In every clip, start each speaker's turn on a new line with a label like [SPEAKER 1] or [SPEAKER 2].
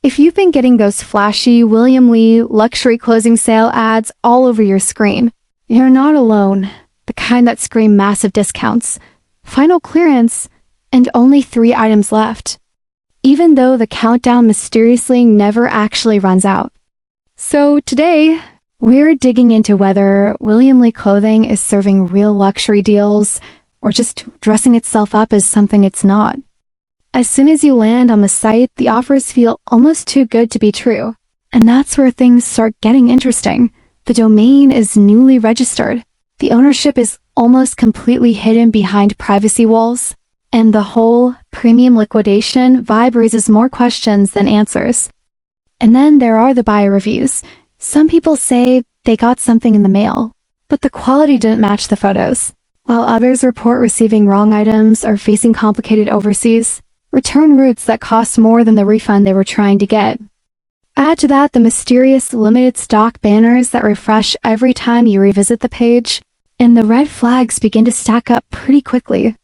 [SPEAKER 1] If you've been getting those flashy William Leigh luxury closing sale ads all over your screen, you're not alone. The kind that scream massive discounts, final clearance, and only 3 items left. Even though the countdown mysteriously never actually runs out. So today, we're digging into whether William Leigh Clothing is serving real luxury deals or just dressing itself up as something it's not. As soon as you land on the site, the offers feel almost too good to be true. And that's where things start getting interesting. The domain is newly registered. The ownership is almost completely hidden behind privacy walls. And the whole premium liquidation vibe raises more questions than answers. And then there are the buyer reviews. Some people say they got something in the mail, but the quality didn't match the photos, while others report receiving wrong items or facing complicated overseas return routes that cost more than the refund they were trying to get. Add to that the mysterious limited stock banners that refresh every time you revisit the page, and the red flags begin to stack up pretty quickly.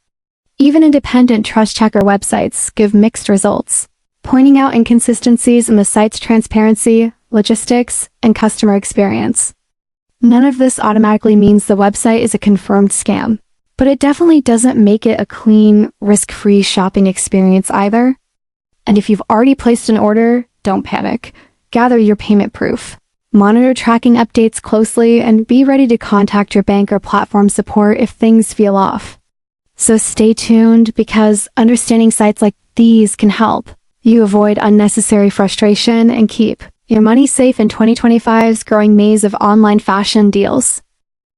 [SPEAKER 1] Even independent trust checker websites give mixed results, pointing out inconsistencies in the site's transparency, logistics, and customer experience. None of this automatically means the website is a confirmed scam, but it definitely doesn't make it a clean, risk-free shopping experience either. And if you've already placed an order, don't panic. Gather your payment proof. Monitor tracking updates closely and be ready to contact your bank or platform support if things feel off. So stay tuned, because understanding sites like these can help you avoid unnecessary frustration and keep your money safe in 2025's growing maze of online fashion deals.